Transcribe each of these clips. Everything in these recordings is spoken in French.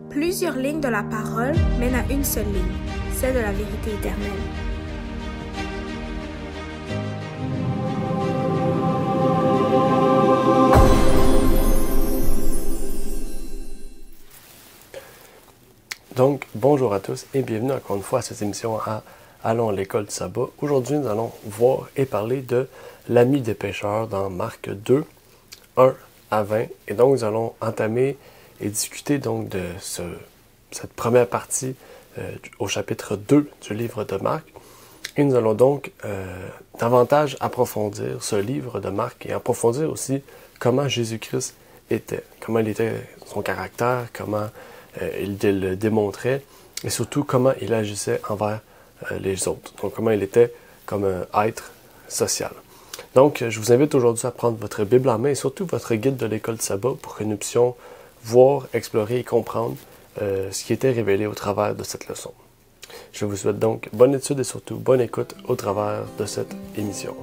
Plusieurs lignes de la parole mènent à une seule ligne, celle de la vérité éternelle. Donc, bonjour à tous et bienvenue encore une fois à cette émission à Allons à l'école du sabbat. Aujourd'hui, nous allons voir et parler de l'ami des pécheurs dans Marc 2, 1 à 20. Et donc, nous allons entamer et discuter donc de cette première partie au chapitre 2 du livre de Marc. Et nous allons donc davantage approfondir ce livre de Marc et approfondir aussi comment Jésus-Christ était, comment il était son caractère, comment il le démontrait et surtout comment il agissait envers les autres. Donc comment il était comme un être social. Donc je vous invite aujourd'hui à prendre votre Bible en main et surtout votre guide de l'école du sabbat pour que nous puissions voir, explorer et comprendre ce qui était révélé au travers de cette leçon. Je vous souhaite donc bonne étude et surtout bonne écoute au travers de cette émission.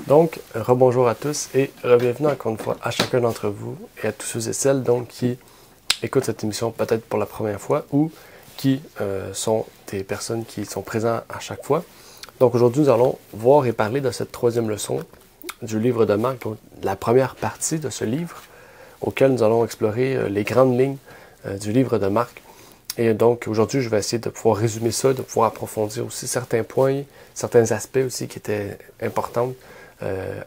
Donc, rebonjour à tous et bienvenue encore une fois à chacun d'entre vous et à tous ceux et celles donc, qui écoutent cette émission peut-être pour la première fois ou qui sont des personnes qui sont présentes à chaque fois. Donc aujourd'hui, nous allons voir et parler de cette troisième leçon du livre de Marc, donc la première partie de ce livre auquel nous allons explorer les grandes lignes du livre de Marc. Et donc aujourd'hui, je vais essayer de pouvoir résumer ça, de pouvoir approfondir aussi certains points, certains aspects aussi qui étaient importants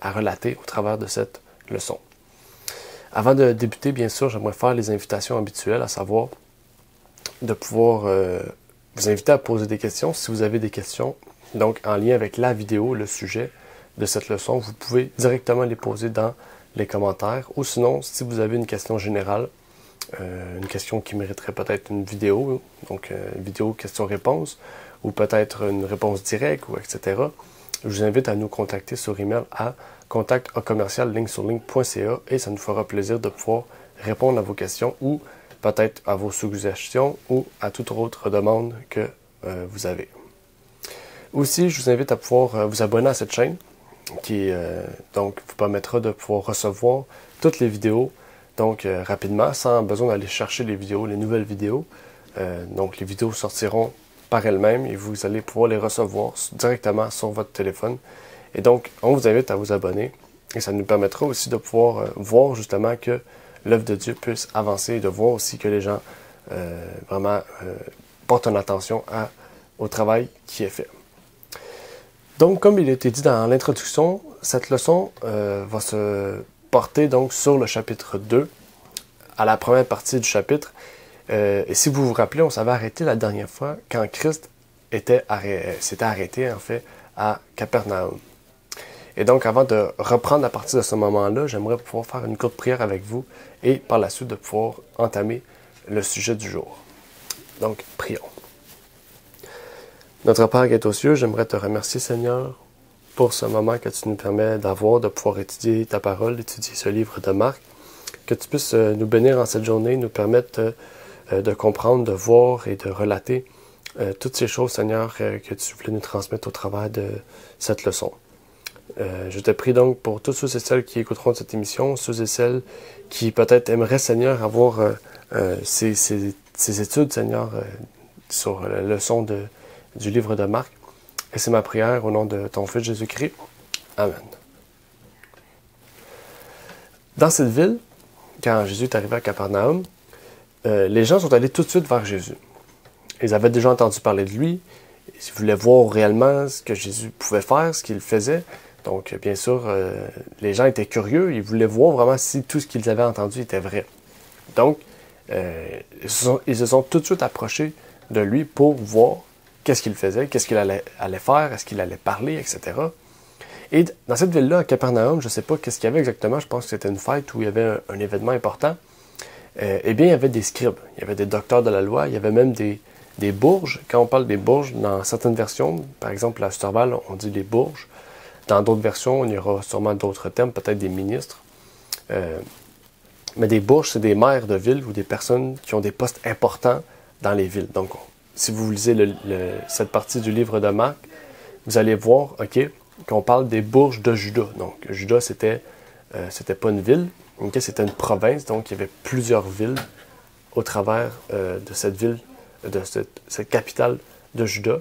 à relater au travers de cette leçon. Avant de débuter, bien sûr, j'aimerais faire les invitations habituelles, à savoir de pouvoir vous inviter à poser des questions si vous avez des questions. Donc, en lien avec la vidéo, le sujet de cette leçon, vous pouvez directement les poser dans les commentaires. Ou sinon, si vous avez une question générale, une question qui mériterait peut-être une vidéo, donc une vidéo question-réponse, ou peut-être une réponse directe, ou etc., je vous invite à nous contacter sur email à contact@ligne-sur-ligne.ca et ça nous fera plaisir de pouvoir répondre à vos questions ou peut-être à vos suggestions ou à toute autre demande que vous avez. Aussi, je vous invite à pouvoir vous abonner à cette chaîne qui donc vous permettra de pouvoir recevoir toutes les vidéos donc rapidement sans besoin d'aller chercher les vidéos, les nouvelles vidéos. Donc les vidéos sortiront par elles-mêmes et vous allez pouvoir les recevoir directement sur votre téléphone. Et donc, on vous invite à vous abonner et ça nous permettra aussi de pouvoir voir justement que l'œuvre de Dieu puisse avancer et de voir aussi que les gens vraiment portent une attention au travail qui est fait. Donc, comme il a été dit dans l'introduction, cette leçon va se porter donc sur le chapitre 2, à la première partie du chapitre. Et si vous vous rappelez, on s'avait arrêté la dernière fois quand Christ s'était arrêté en fait à Capernaum. Et donc avant de reprendre à partir de ce moment-là, j'aimerais pouvoir faire une courte prière avec vous et par la suite de pouvoir entamer le sujet du jour. Donc prions. Notre Père qui est aux cieux, j'aimerais te remercier Seigneur pour ce moment que tu nous permets d'avoir, de pouvoir étudier ta parole, étudier ce livre de Marc. Que tu puisses nous bénir en cette journée, nous permettre de comprendre, de voir et de relater toutes ces choses, Seigneur, que tu voulais nous transmettre au travers de cette leçon. Je te prie donc pour tous ceux et celles qui écouteront cette émission, ceux et celles qui peut-être aimeraient, Seigneur, avoir ces études, Seigneur, sur la leçon du livre de Marc. Et c'est ma prière au nom de ton Fils Jésus-Christ. Amen. Dans cette ville, quand Jésus est arrivé à Capernaum, les gens sont allés tout de suite vers Jésus. Ils avaient déjà entendu parler de lui. Ils voulaient voir réellement ce que Jésus pouvait faire, ce qu'il faisait. Donc, bien sûr, les gens étaient curieux. Ils voulaient voir vraiment si tout ce qu'ils avaient entendu était vrai. Donc, ils se sont tout de suite approchés de lui pour voir qu'est-ce qu'il faisait, qu'est-ce qu'il allait faire, est-ce qu'il allait parler, etc. Et dans cette ville-là, à Capernaum, je ne sais pas qu'est-ce qu'il y avait exactement, je pense que c'était une fête où il y avait un événement important. Eh bien, il y avait des scribes, il y avait des docteurs de la loi, il y avait même des bourges. Quand on parle des bourges, dans certaines versions, par exemple à Susterval, on dit les bourges. Dans d'autres versions, il y aura sûrement d'autres termes, peut-être des ministres. Mais des bourges, c'est des maires de ville ou des personnes qui ont des postes importants dans les villes. Donc, si vous lisez cette partie du livre de Marc, vous allez voir, qu'on parle des bourges de Juda. Donc, Juda, c'était pas une ville, c'était une province, donc il y avait plusieurs villes au travers de cette ville, de cette capitale de Juda.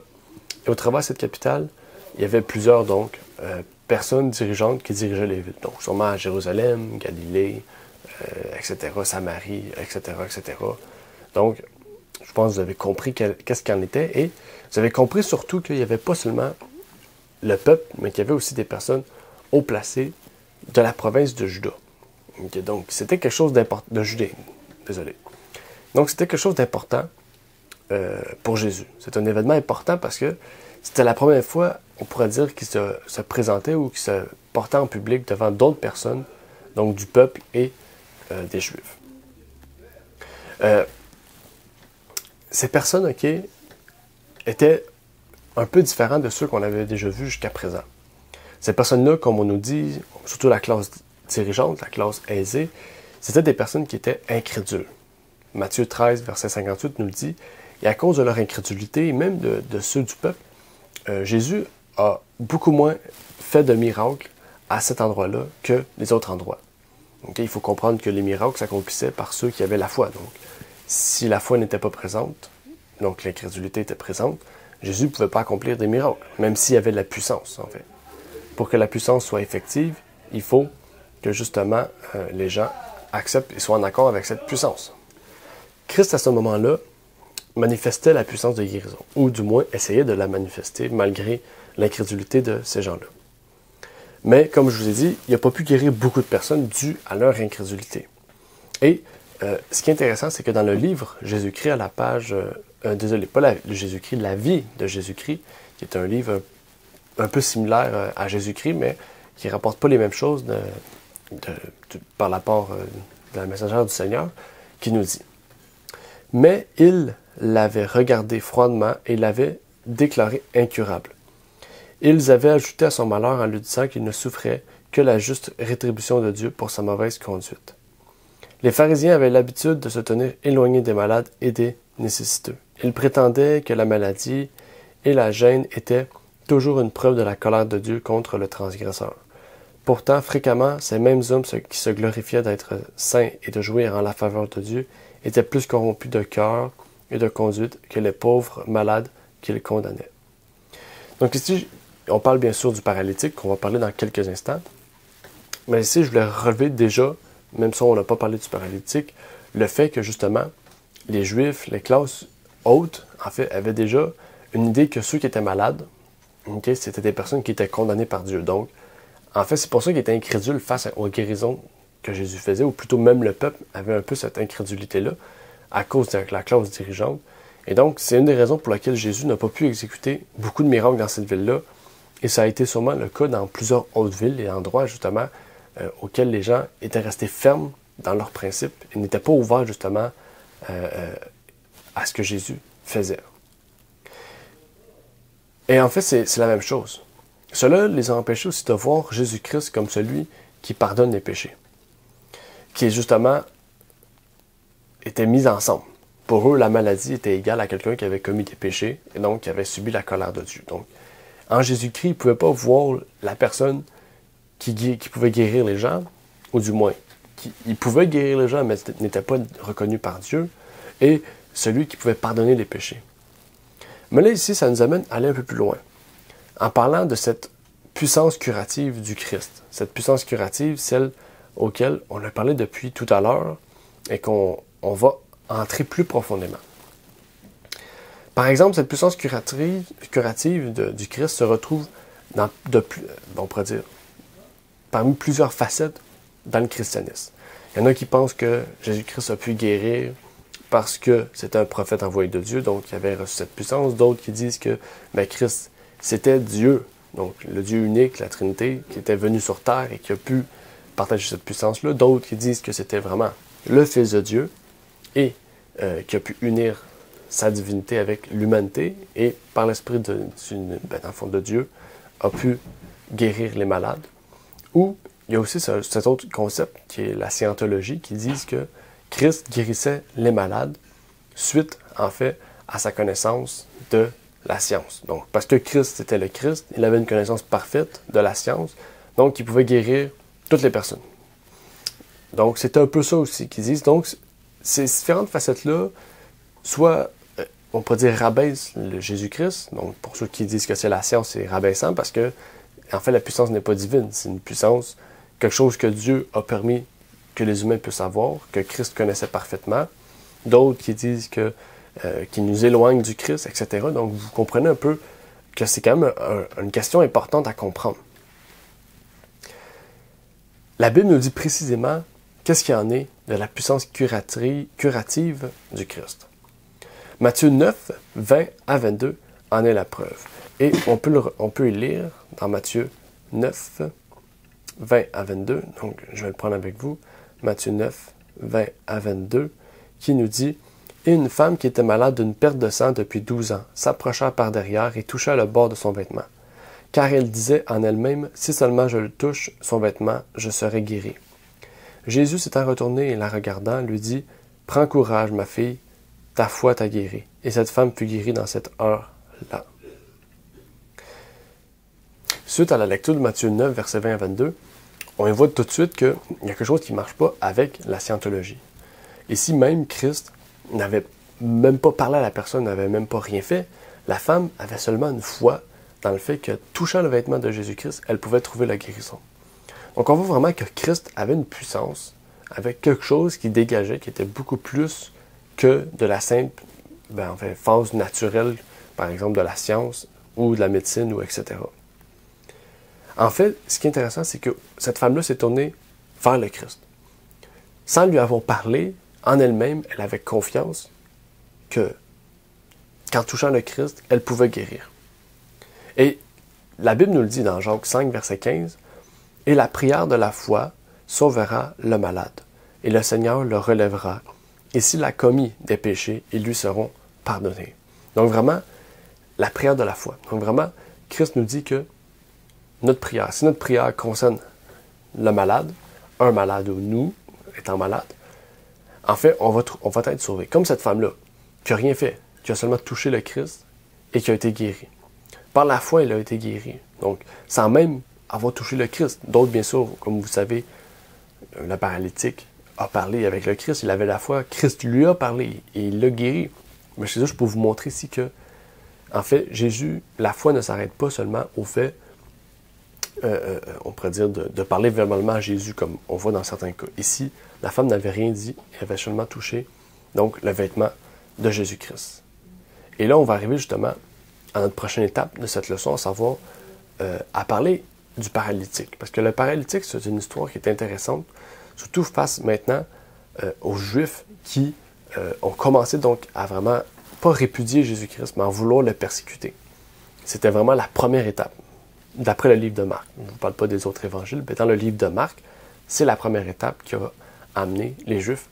Et au travers de cette capitale, il y avait plusieurs, donc, personnes dirigeantes qui dirigeaient les villes. Donc, sûrement à Jérusalem, Galilée, etc., Samarie, etc., etc. Donc, je pense que vous avez compris qu'est-ce qu'il en était. Et vous avez compris surtout qu'il n'y avait pas seulement le peuple, mais qu'il y avait aussi des personnes haut placées de la province de Juda. Donc, c'était quelque chose d'important, de Judée, désolé. Donc, c'était quelque chose d'important pour Jésus. C'est un événement important parce que c'était la première fois, on pourrait dire, qu'il se présentait ou qu'il se portait en public devant d'autres personnes, donc du peuple et des Juifs. Ces personnes, étaient un peu différentes de ceux qu'on avait déjà vus jusqu'à présent. Ces personnes-là, comme on nous dit, surtout la classe dirigeante, la classe aisée, c'était des personnes qui étaient incrédules. Matthieu 13, verset 58 nous le dit, et à cause de leur incrédulité, et même de ceux du peuple, Jésus a beaucoup moins fait de miracles à cet endroit-là que les autres endroits. Il faut comprendre que les miracles s'accomplissaient par ceux qui avaient la foi. Donc, si la foi n'était pas présente, donc l'incrédulité était présente, Jésus ne pouvait pas accomplir des miracles, même s'il y avait de la puissance, en fait. Pour que la puissance soit effective, il faut que, justement, les gens acceptent et soient en accord avec cette puissance. Christ, à ce moment-là, manifestait la puissance de guérison, ou du moins essayait de la manifester malgré l'incrédulité de ces gens-là. Mais, comme je vous ai dit, il n'a pas pu guérir beaucoup de personnes dû à leur incrédulité. Et ce qui est intéressant, c'est que dans le livre Jésus-Christ, à la page... désolé, pas Jésus-Christ, la vie de Jésus-Christ, qui est un livre un peu similaire à Jésus-Christ, mais qui ne rapporte pas les mêmes choses par l'apport de la messagère du Seigneur, qui nous dit « Mais il l'avait regardé froidement et l'avait déclaré incurable. Ils avaient ajouté à son malheur en lui disant qu'il ne souffrait que la juste rétribution de Dieu pour sa mauvaise conduite. Les pharisiens avaient l'habitude de se tenir éloignés des malades et des nécessiteux. Ils prétendaient que la maladie et la gêne étaient toujours une preuve de la colère de Dieu contre le transgresseur. Pourtant, fréquemment, ces mêmes hommes qui se glorifiaient d'être saints et de jouir en la faveur de Dieu étaient plus corrompus de cœur et de conduite que les pauvres malades qu'ils condamnaient. Donc ici, on parle bien sûr du paralytique, qu'on va parler dans quelques instants. Mais ici, je voulais relever déjà, même si on n'a pas parlé du paralytique, le fait que justement, les Juifs, les classes hautes, en fait, avaient déjà une idée que ceux qui étaient malades, c'était des personnes qui étaient condamnées par Dieu. Donc, en fait, c'est pour ça qu'ils étaient incrédules face aux guérisons que Jésus faisait, ou plutôt même le peuple avait un peu cette incrédulité-là, à cause de la classe dirigeante. Et donc, c'est une des raisons pour lesquelles Jésus n'a pas pu exécuter beaucoup de miracles dans cette ville-là. Et ça a été sûrement le cas dans plusieurs autres villes et endroits, justement, auxquels les gens étaient restés fermes dans leurs principes et n'étaient pas ouverts, justement, à ce que Jésus faisait. Et en fait, c'est la même chose. Cela les a empêchés aussi de voir Jésus-Christ comme celui qui pardonne les péchés, qui justement était mis ensemble. Pour eux, la maladie était égale à quelqu'un qui avait commis des péchés et donc qui avait subi la colère de Dieu. Donc, en Jésus-Christ, ils ne pouvaient pas voir la personne qui pouvait guérir les gens, ou du moins, il pouvait guérir les gens, mais n'était pas reconnu par Dieu, et celui qui pouvait pardonner les péchés. Mais là, ici, ça nous amène à aller un peu plus loin, en parlant de cette puissance curative du Christ. Cette puissance curative, celle auquel on a parlé depuis tout à l'heure, et qu'on va entrer plus profondément. Par exemple, cette puissance curative du Christ se retrouve on pourrait dire, parmi plusieurs facettes dans le christianisme. Il y en a qui pensent que Jésus-Christ a pu guérir parce que c'était un prophète envoyé de Dieu, donc il avait reçu cette puissance. D'autres qui disent que Christ, c'était Dieu, donc le Dieu unique, la Trinité, qui était venu sur terre et qui a pu partager cette puissance-là. D'autres qui disent que c'était vraiment le Fils de Dieu et qui a pu unir sa divinité avec l'humanité et par l'esprit de Dieu a pu guérir les malades. Ou il y a aussi cet autre concept qui est la scientologie qui disent que Christ guérissait les malades suite, en fait, à sa connaissance de la science. Donc, parce que Christ était le Christ, il avait une connaissance parfaite de la science, donc il pouvait guérir toutes les personnes. Donc, c'est un peu ça aussi qu'ils disent. Donc, ces différentes facettes-là, soit, on pourrait dire, rabaissent le Jésus-Christ. Donc, pour ceux qui disent que c'est la science, c'est rabaissant parce que, en fait, la puissance n'est pas divine. C'est une puissance, quelque chose que Dieu a permis que les humains puissent avoir, que Christ connaissait parfaitement. D'autres qui disent qui nous éloignent du Christ, etc. Donc, vous comprenez un peu que c'est quand même une question importante à comprendre. La Bible nous dit précisément qu'est-ce qu'il y en est de la puissance curative du Christ. Matthieu 9, 20 à 22 en est la preuve. Et on peut y lire dans Matthieu 9, 20 à 22. Donc, je vais le prendre avec vous. Matthieu 9, 20 à 22, qui nous dit « Et une femme qui était malade d'une perte de sang depuis 12 ans s'approcha par derrière et toucha le bord de son vêtement. Car elle disait en elle-même, « Si seulement je le touche, son vêtement, je serai guérie. » Jésus s'étant retourné et la regardant, lui dit, « Prends courage, ma fille, ta foi t'a guérie. » Et cette femme fut guérie dans cette heure-là. Suite à la lecture de Matthieu 9, versets 20 à 22, on voit tout de suite qu'il y a quelque chose qui ne marche pas avec la scientologie. Ici même, Christ n'avait même pas parlé à la personne, n'avait même pas rien fait. La femme avait seulement une foi dans le fait que, touchant le vêtement de Jésus-Christ, elle pouvait trouver la guérison. Donc on voit vraiment que Christ avait une puissance, avait quelque chose qui dégageait, qui était beaucoup plus que de la simple phase naturelle, par exemple de la science ou de la médecine, ou etc. En fait, ce qui est intéressant, c'est que cette femme-là s'est tournée vers le Christ. Sans lui avoir parlé, en elle-même, elle avait confiance que, qu'en touchant le Christ, elle pouvait guérir. Et la Bible nous le dit dans Jacques 5, verset 15, « Et la prière de la foi sauvera le malade, et le Seigneur le relèvera, et s'il a commis des péchés, ils lui seront pardonnés. » Donc vraiment, la prière de la foi. Donc vraiment, Christ nous dit que notre prière, si notre prière concerne le malade, un malade ou nous étant malade, en fait, on va être sauvé. Comme cette femme-là, qui n'a rien fait, qui a seulement touché le Christ et qui a été guérie. Par la foi, elle a été guérie. Donc, sans même avoir touché le Christ. D'autres, bien sûr, comme vous savez, le paralytique a parlé avec le Christ, il avait la foi, Christ lui a parlé et il l'a guéri. Mais c'est ça, je peux vous montrer ici que, en fait, Jésus, la foi ne s'arrête pas seulement au fait, on pourrait dire, de parler verbalement à Jésus, comme on voit dans certains cas. Ici, la femme n'avait rien dit, elle avait seulement touché, donc, le vêtement de Jésus-Christ. Et là, on va arriver justement à notre prochaine étape de cette leçon, à savoir à parler du paralytique. Parce que le paralytique, c'est une histoire qui est intéressante, surtout face maintenant aux Juifs qui ont commencé donc à vraiment, pas répudier Jésus-Christ, mais à vouloir le persécuter. C'était vraiment la première étape, d'après le livre de Marc. Je ne vous parle pas des autres évangiles, mais dans le livre de Marc, c'est la première étape qui a amené les Juifs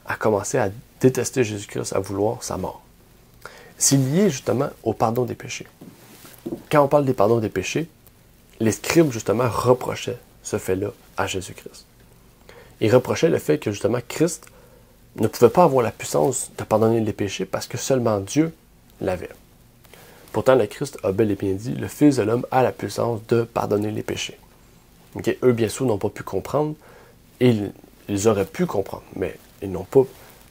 à commencer à détester Jésus-Christ, à vouloir sa mort. C'est lié justement au pardon des péchés. Quand on parle des pardons des péchés, les scribes justement reprochaient ce fait-là à Jésus-Christ. Ils reprochaient le fait que justement Christ ne pouvait pas avoir la puissance de pardonner les péchés parce que seulement Dieu l'avait. Pourtant, le Christ a bel et bien dit, le Fils de l'homme a la puissance de pardonner les péchés. Okay? Eux, bien sûr, n'ont pas pu comprendre, et ils auraient pu comprendre, mais ils n'ont pas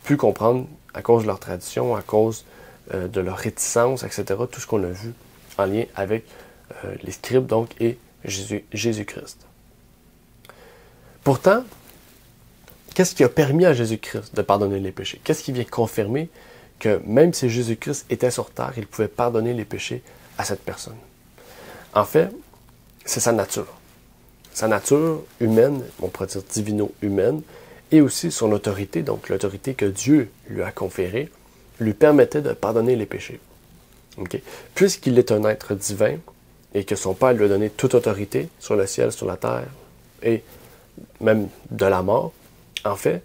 pu comprendre à cause de leur tradition, à cause de leur réticence, etc., tout ce qu'on a vu en lien avec les scribes, donc, et Jésus-Christ. Pourtant, qu'est-ce qui a permis à Jésus-Christ de pardonner les péchés? Qu'est-ce qui vient confirmer que même si Jésus-Christ était sur terre, il pouvait pardonner les péchés à cette personne? En fait, c'est sa nature. Sa nature humaine, on pourrait dire divino-humaine, et aussi son autorité, donc l'autorité que Dieu lui a conférée, lui permettait de pardonner les péchés. Okay? Puisqu'il est un être divin et que son Père lui a donné toute autorité sur le ciel, sur la terre et même de la mort, en fait,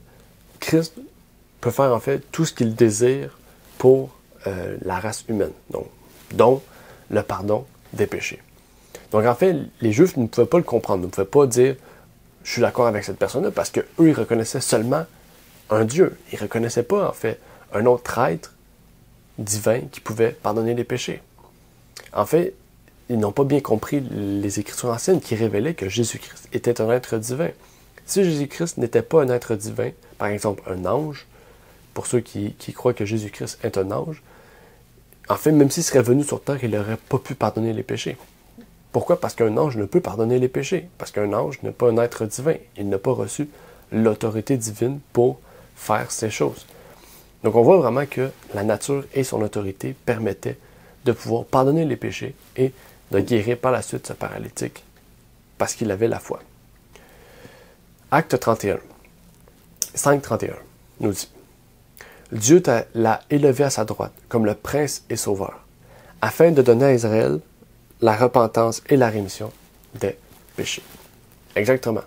Christ peut faire en fait tout ce qu'il désire pour la race humaine, donc, dont le pardon des péchés. Donc en fait, les Juifs ne pouvaient pas le comprendre, ne pouvaient pas dire « je suis d'accord avec cette personne-là » parce qu'eux, ils reconnaissaient seulement un Dieu. Ils ne reconnaissaient pas en fait un autre être divin qui pouvait pardonner les péchés. En fait, ils n'ont pas bien compris les Écritures anciennes qui révélaient que Jésus-Christ était un être divin. Si Jésus-Christ n'était pas un être divin, par exemple un ange, pour ceux qui croient que Jésus-Christ est un ange, en fait, même s'il serait venu sur terre, il n'aurait pas pu pardonner les péchés. Pourquoi? Parce qu'un ange ne peut pardonner les péchés. Parce qu'un ange n'est pas un être divin. Il n'a pas reçu l'autorité divine pour faire ces choses. Donc on voit vraiment que la nature et son autorité permettaient de pouvoir pardonner les péchés et de guérir par la suite ce paralytique parce qu'il avait la foi. Acte 31, 5:31 nous dit « Dieu l'a élevé à sa droite comme le prince et sauveur, afin de donner à Israël la repentance et la rémission des péchés. » Exactement.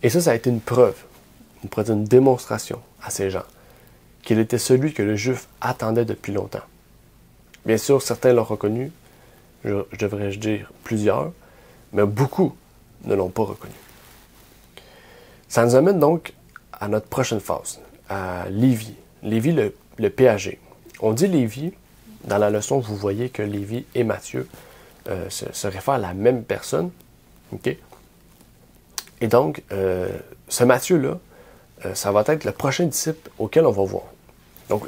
Et ça a été une preuve, une démonstration à ces gens qu'il était celui que le Juif attendait depuis longtemps. Bien sûr, certains l'ont reconnu, je devrais dire plusieurs, mais beaucoup ne l'ont pas reconnu. Ça nous amène donc à notre prochaine phase, à Lévi. Lévi, le péager. On dit Lévi, dans la leçon, vous voyez que Lévi et Matthieu se réfèrent à la même personne. Okay? Et donc, ce Matthieu-là, ça va être le prochain disciple auquel on va voir. Donc,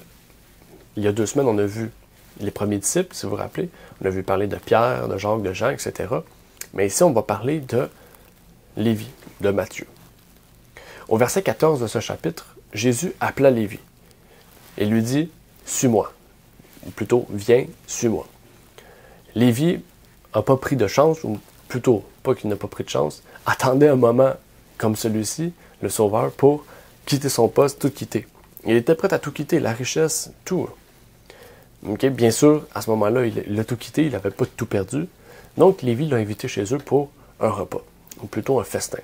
il y a 2 semaines, on a vu les premiers disciples, si vous vous rappelez. On a vu parler de Pierre, de Jacques, de Jean, etc. Mais ici, on va parler de Lévi, de Matthieu. Au verset 14 de ce chapitre, Jésus appela Lévi et lui dit « Suis-moi ». Ou plutôt « Viens, suis-moi ». Lévi n'a pas pris de chance, ou plutôt, pas qu'il n'a pas pris de chance, attendait un moment comme celui-ci, le Sauveur, pour quitter son poste, tout quitter. Il était prêt à tout quitter, la richesse, tout. Okay? Bien sûr, à ce moment-là, il a tout quitté, il n'avait pas tout perdu. Donc, Lévi l'a invité chez eux pour un repas, ou plutôt un festin.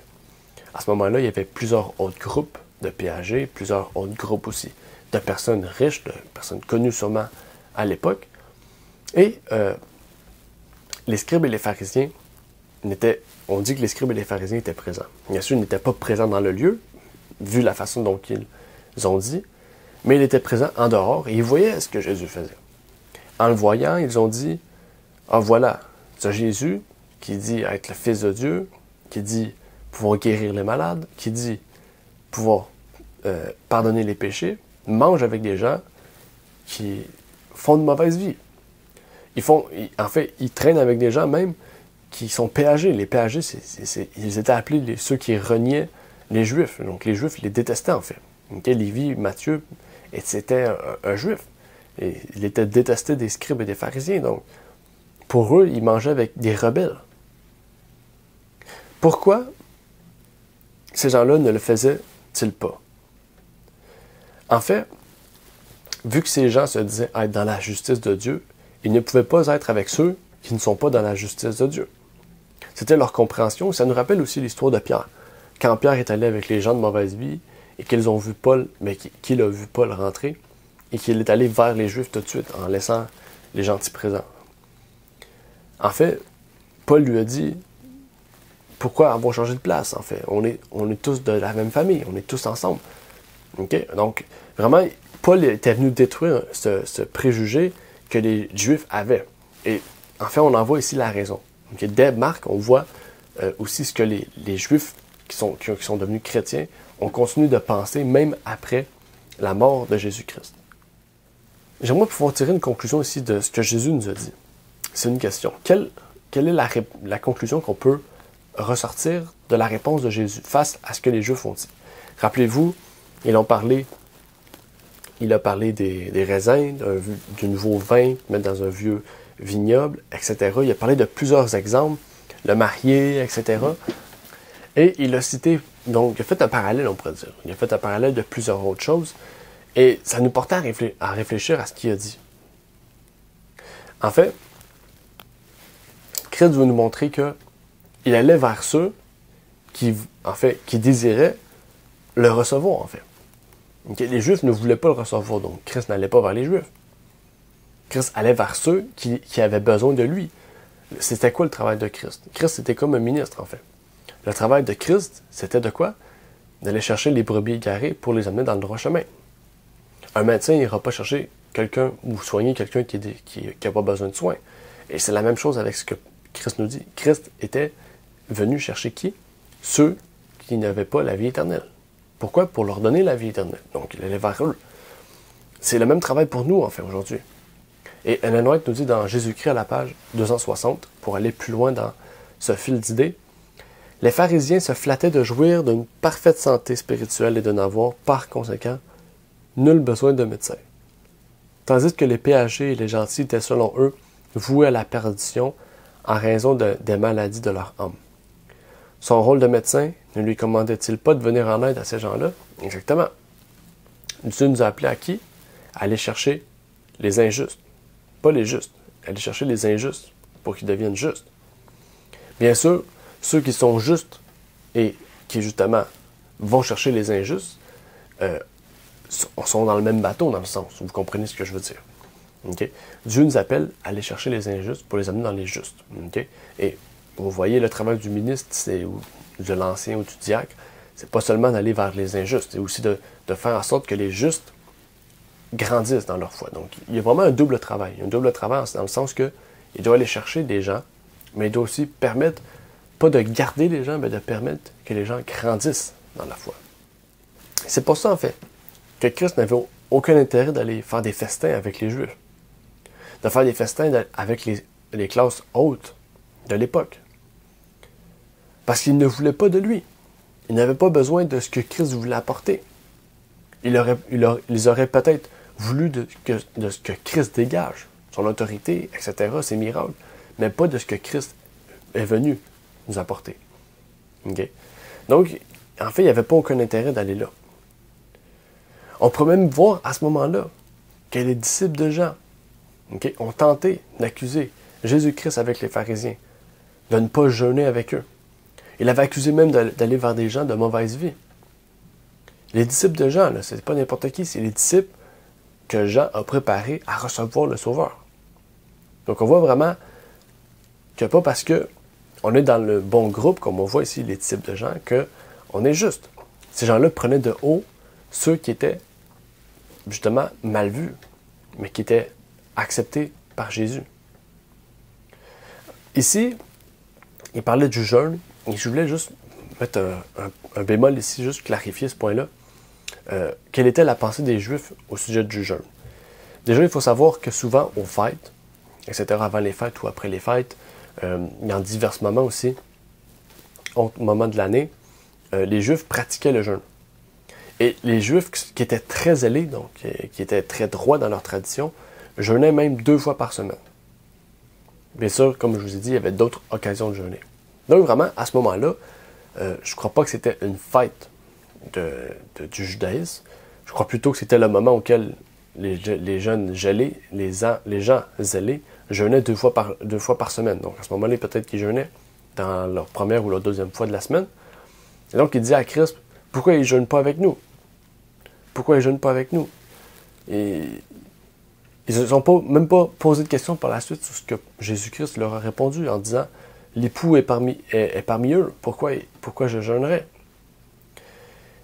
À ce moment-là, il y avait plusieurs autres groupes de péagers, plusieurs autres groupes aussi de personnes riches, de personnes connues sûrement à l'époque. Et les scribes et les pharisiens on dit que les scribes et les pharisiens étaient présents. Bien sûr, ils n'étaient pas présents dans le lieu, vu la façon dont ils ont dit, mais ils étaient présents en dehors et ils voyaient ce que Jésus faisait. En le voyant, ils ont dit « Ah voilà, c'est Jésus qui dit être le Fils de Dieu, qui dit pouvoir guérir les malades, qui dit pouvoir pardonner les péchés, mange avec des gens qui font de mauvaise vie. » En fait, ils traînent avec des gens même qui sont péagés. Les péagés, ils étaient appelés ceux qui reniaient les Juifs. Donc les Juifs les détestaient en fait. Okay? Lévi, Matthieu, c'était un Juif. Et il était détesté des scribes et des pharisiens. Donc pour eux, ils mangeaient avec des rebelles. Pourquoi ces gens-là ne le faisaient-ils pas? En fait, vu que ces gens se disaient être dans la justice de Dieu, ils ne pouvaient pas être avec ceux qui ne sont pas dans la justice de Dieu. C'était leur compréhension. Ça nous rappelle aussi l'histoire de Pierre. Quand Pierre est allé avec les gens de mauvaise vie et qu'ils ont vu Paul, mais qu'il a vu Paul rentrer et qu'il est allé vers les Juifs tout de suite en laissant les gentils présents. En fait, Paul lui a dit « Pourquoi avoir changé de place, en fait? On est tous de la même famille, on est tous ensemble. Okay? » Donc, vraiment, Paul était venu détruire ce préjugé que les Juifs avaient. Et en fait, on en voit ici la raison. Okay? Dès Marc, on voit aussi ce que les Juifs qui sont devenus chrétiens ont continué de penser même après la mort de Jésus-Christ. J'aimerais pouvoir tirer une conclusion ici de ce que Jésus nous a dit. C'est une question. Quelle est la conclusion qu'on peut ressortir de la réponse de Jésus face à ce que les Juifs ont dit? Rappelez-vous, il a parlé des raisins, du nouveau vin, mettre dans un vieux vignoble, etc. Il a parlé de plusieurs exemples, le marié, etc. Et il a cité Donc, il a fait un parallèle, on pourrait dire. Il a fait un parallèle de plusieurs autres choses. Et ça nous portait à réfléchir à ce qu'il a dit. En fait, Christ veut nous montrer qu'il allait vers ceux qui désiraient le recevoir, en fait. Okay? Les Juifs ne voulaient pas le recevoir, donc Christ n'allait pas vers les Juifs. Christ allait vers ceux qui avaient besoin de lui. C'était quoi le travail de Christ? Christ, c'était comme un ministre, en fait. Le travail de Christ, c'était de quoi? D'aller chercher les brebis égarées pour les amener dans le droit chemin. Un médecin n'ira pas chercher quelqu'un ou soigner quelqu'un qui n'a pas besoin de soins. Et c'est la même chose avec ce que Christ nous dit. Christ était venu chercher qui? Ceux qui n'avaient pas la vie éternelle. Pourquoi? Pour leur donner la vie éternelle. Donc, il allait vers eux. C'est le même travail pour nous, en fait, aujourd'hui. Et Ellen White nous dit dans Jésus-Christ à la page 260, pour aller plus loin dans ce fil d'idées, « Les pharisiens se flattaient de jouir d'une parfaite santé spirituelle et de n'avoir, par conséquent, nul besoin de médecin. Tandis que les péchés et les gentils étaient, selon eux, voués à la perdition en raison des maladies de leur âme. Son rôle de médecin ne lui commandait-il pas de venir en aide à ces gens-là? Exactement. Dieu nous a appelés à qui? À aller chercher les injustes. Pas les justes. Aller chercher les injustes pour qu'ils deviennent justes. Bien sûr, ceux qui sont justes et qui, justement, vont chercher les injustes sont dans le même bateau, dans le sens. Vous comprenez ce que je veux dire. Okay? Dieu nous appelle à aller chercher les injustes pour les amener dans les justes. Okay? Et vous voyez, le travail du ministre, ou de l'ancien ou du diacre, c'est pas seulement d'aller vers les injustes, c'est aussi de faire en sorte que les justes grandissent dans leur foi. Donc, il y a vraiment un double travail. Un double travail dans le sens que il doit aller chercher des gens, mais il doit aussi permettre, pas de garder les gens, mais de permettre que les gens grandissent dans la foi. C'est pour ça, en fait, que Christ n'avait aucun intérêt d'aller faire des festins avec les Juifs. De faire des festins avec les classes hautes de l'époque. Parce qu'il ne voulait pas de lui. Il n'avait pas besoin de ce que Christ voulait apporter. Ils auraient peut-être voulu de ce que Christ dégage, son autorité, etc., ses miracles, mais pas de ce que Christ est venu nous apporter. Okay? Donc, en fait, il n'y avait pas aucun intérêt d'aller là. On pourrait même voir à ce moment-là que les disciples de Jean ont tenté d'accuser Jésus-Christ avec les pharisiens, de ne pas jeûner avec eux. Il avait accusé même d'aller vers des gens de mauvaise vie. Les disciples de Jean, ce n'est pas n'importe qui, c'est les disciples que Jean a préparés à recevoir le Sauveur. Donc on voit vraiment que pas parce qu'on est dans le bon groupe, comme on voit ici les disciples de Jean, qu'on est juste. Ces gens-là prenaient de haut ceux qui étaient justement mal vus, mais qui étaient acceptés par Jésus. Ici, il parlait du jeûne, et je voulais juste mettre un bémol ici, juste clarifier ce point-là. Quelle était la pensée des Juifs au sujet du jeûne? Déjà, il faut savoir que souvent, aux fêtes, etc., avant les fêtes ou après les fêtes, dans divers moments aussi, au moment de l'année, les Juifs pratiquaient le jeûne. Et les Juifs qui étaient très zélés, donc qui étaient très droits dans leur tradition, jeûnaient même 2 fois par semaine. Bien sûr, comme je vous ai dit, il y avait d'autres occasions de jeûner. Donc vraiment, à ce moment-là, je ne crois pas que c'était une fête du judaïsme. Je crois plutôt que c'était le moment auquel les gens zélés jeûnaient 2 fois par semaine. Donc à ce moment-là, peut-être qu'ils jeûnaient dans leur première ou leur deuxième fois de la semaine. Et donc, il dit à Christ, pourquoi ils ne jeûnent pas avec nous? Pourquoi ils ne jeûnent pas avec nous? Et ils ne se sont même pas posé de questions par la suite sur ce que Jésus-Christ leur a répondu en disant, l'époux est parmi eux, pourquoi je jeûnerais?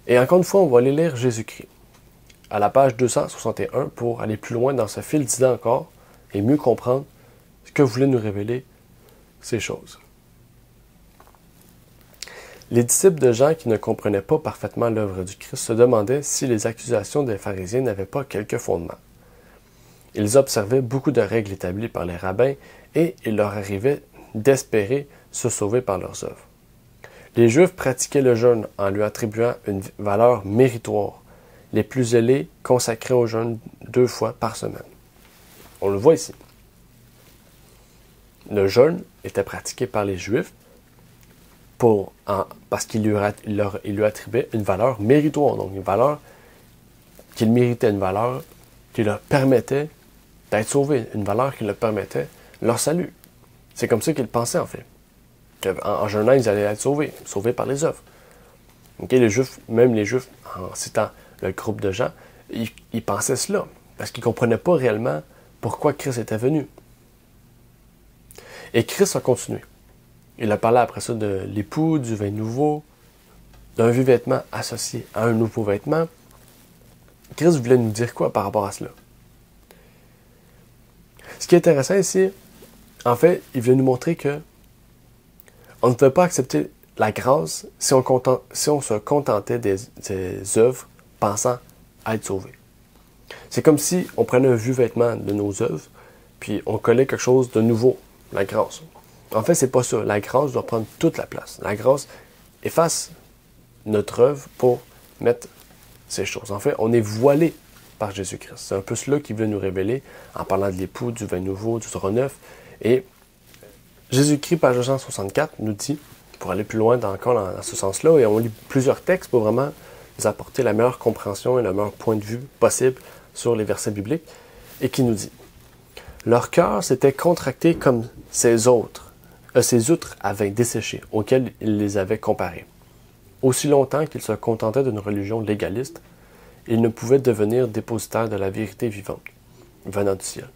Et encore une fois, on va aller lire Jésus-Christ à la page 261 pour aller plus loin dans ce fil d'idées encore et mieux comprendre ce que voulait nous révéler ces choses. Les disciples de Jean qui ne comprenaient pas parfaitement l'œuvre du Christ se demandaient si les accusations des pharisiens n'avaient pas quelque fondement. Ils observaient beaucoup de règles établies par les rabbins et il leur arrivait d'espérer se sauver par leurs œuvres. Les Juifs pratiquaient le jeûne en lui attribuant une valeur méritoire. Les plus zélés consacraient au jeûne 2 fois par semaine. On le voit ici. Le jeûne était pratiqué par les Juifs parce qu'il lui attribuait une valeur méritoire, donc une valeur qu'il méritait, une valeur qui leur permettait d'être sauvés, une valeur qui leur permettait leur salut. C'est comme ça qu'ils pensaient en fait. En jeûnant, ils allaient être sauvés par les œuvres. Okay, même les Juifs, en citant le groupe de gens, ils pensaient cela, parce qu'ils ne comprenaient pas réellement pourquoi Christ était venu. Et Christ a continué. Il a parlé après ça de l'époux, du vin nouveau, d'un vieux vêtement associé à un nouveau vêtement. Christ voulait nous dire quoi par rapport à cela? Ce qui est intéressant ici, en fait, il voulait nous montrer que on ne peut pas accepter la grâce si on se contentait des œuvres pensant à être sauvé. C'est comme si on prenait un vieux vêtement de nos œuvres, puis on collait quelque chose de nouveau, la grâce. En fait, c'est pas ça. La grâce doit prendre toute la place. La grâce efface notre œuvre pour mettre ces choses. En fait, on est voilé par Jésus-Christ. C'est un peu cela qu'il veut nous révéler en parlant de l'époux, du vin nouveau, du drap neuf. Et Jésus-Christ, page 264, nous dit, pour aller plus loin encore dans ce sens-là, et on lit plusieurs textes pour vraiment nous apporter la meilleure compréhension et le meilleur point de vue possible sur les versets bibliques, et qui nous dit « Leur cœur s'était contracté comme ces outres avaient desséché, auxquels ils les avaient comparés. Aussi longtemps qu'ils se contentaient d'une religion légaliste, ils ne pouvaient devenir dépositaires de la vérité vivante, venant du ciel.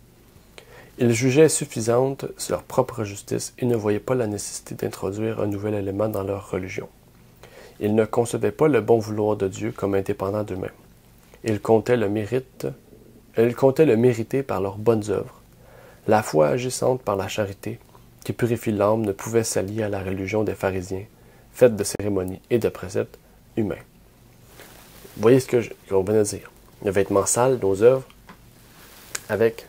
Ils jugeaient suffisante leur propre justice et ne voyaient pas la nécessité d'introduire un nouvel élément dans leur religion. Ils ne concevaient pas le bon vouloir de Dieu comme indépendant d'eux-mêmes. Ils comptaient le mériter par leurs bonnes œuvres. La foi agissante par la charité, qui purifie l'âme, ne pouvait s'allier à la religion des pharisiens, faite de cérémonies et de préceptes humains. » Vous voyez ce qu'on vient de dire. Le vêtement sale, nos œuvres, avec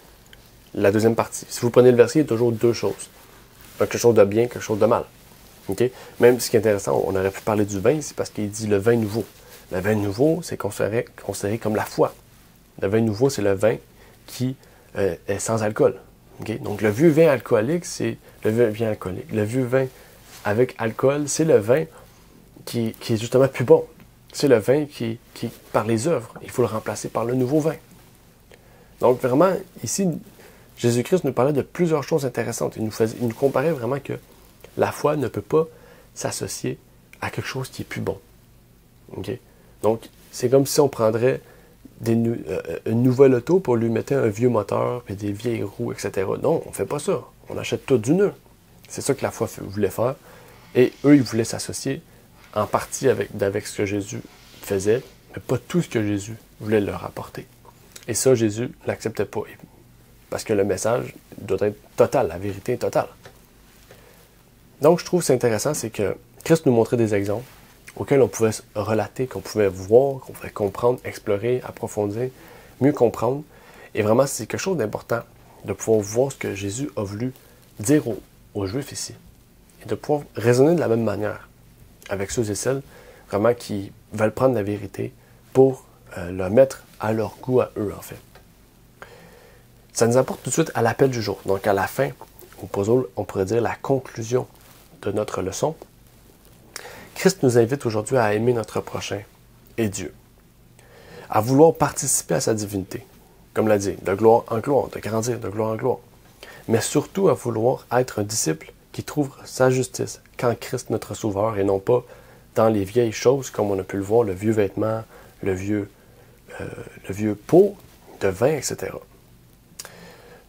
la deuxième partie. Si vous prenez le verset, il y a toujours deux choses. Quelque chose de bien, quelque chose de mal. Okay? Même ce qui est intéressant, on aurait pu parler du vin, c'est parce qu'il dit le vin nouveau. Le vin nouveau, c'est considéré comme la foi. Le vin nouveau, c'est le vin qui est sans alcool. Okay? Donc le vieux vin alcoolique, c'est le vin alcoolique. Le vieux vin avec alcool, c'est le vin qui est justement plus bon. C'est le vin qui par les œuvres. Il faut le remplacer par le nouveau vin. Donc vraiment, ici, Jésus-Christ nous parlait de plusieurs choses intéressantes. Il nous comparait vraiment que la foi ne peut pas s'associer à quelque chose qui est plus bon. Okay? Donc, c'est comme si on prendrait une nouvelle auto pour lui mettre un vieux moteur, puis des vieilles roues, etc. Non, on ne fait pas ça. On achète tout du neuf. C'est ça que la foi voulait faire. Et eux, ils voulaient s'associer en partie avec ce que Jésus faisait, mais pas tout ce que Jésus voulait leur apporter. Et ça, Jésus ne l'acceptait pas. Parce que le message doit être total, la vérité est totale. Donc, je trouve que c'est intéressant, c'est que Christ nous montrait des exemples auxquels on pouvait se relater, qu'on pouvait voir, qu'on pouvait comprendre, explorer, approfondir, mieux comprendre. Et vraiment, c'est quelque chose d'important de pouvoir voir ce que Jésus a voulu dire aux Juifs ici. Et de pouvoir raisonner de la même manière avec ceux et celles vraiment qui veulent prendre la vérité pour la mettre à leur goût à eux, en fait. Ça nous apporte tout de suite à l'appel du jour. Donc, à la fin, on pourrait dire la conclusion de notre leçon. Christ nous invite aujourd'hui à aimer notre prochain et Dieu, à vouloir participer à sa divinité, comme l'a dit, de gloire en gloire, de grandir de gloire en gloire, mais surtout à vouloir être un disciple qui trouve sa justice qu'en Christ notre Sauveur et non pas dans les vieilles choses comme on a pu le voir, le vieux vêtement, le vieux pot de vin, etc.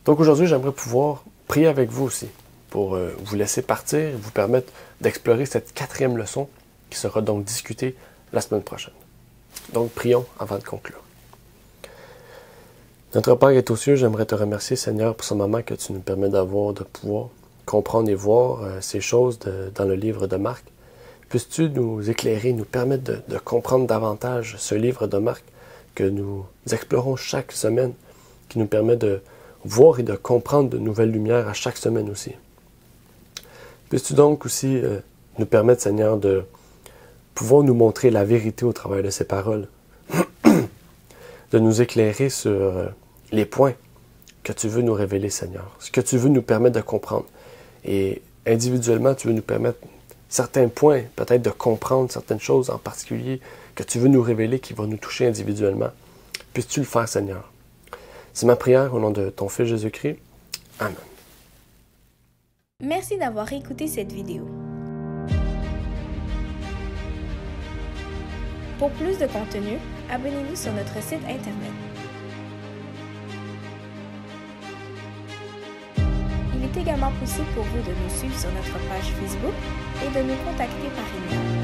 Donc aujourd'hui, j'aimerais pouvoir prier avec vous aussi pour vous laisser partir et vous permettre d'explorer cette 4e leçon qui sera donc discutée la semaine prochaine. Donc prions avant de conclure. Notre Père est aux cieux, j'aimerais te remercier Seigneur pour ce moment que tu nous permets d'avoir, de pouvoir comprendre et voir ces choses dans le livre de Marc. Puisses-tu nous éclairer, nous permettre de comprendre davantage ce livre de Marc que nous explorons chaque semaine, qui nous permet de voir et de comprendre de nouvelles lumières à chaque semaine aussi. Puisses-tu donc aussi nous permettre, Seigneur, de pouvoir nous montrer la vérité au travers de ces paroles, de nous éclairer sur les points que tu veux nous révéler, Seigneur, ce que tu veux nous permettre de comprendre. Et individuellement, tu veux nous permettre certains points, peut-être de comprendre certaines choses en particulier que tu veux nous révéler qui vont nous toucher individuellement. Puisses-tu le faire, Seigneur. C'est ma prière au nom de ton Fils Jésus-Christ. Amen. Merci d'avoir écouté cette vidéo. Pour plus de contenu, abonnez-vous sur notre site Internet. Il est également possible pour vous de nous suivre sur notre page Facebook et de nous contacter par email.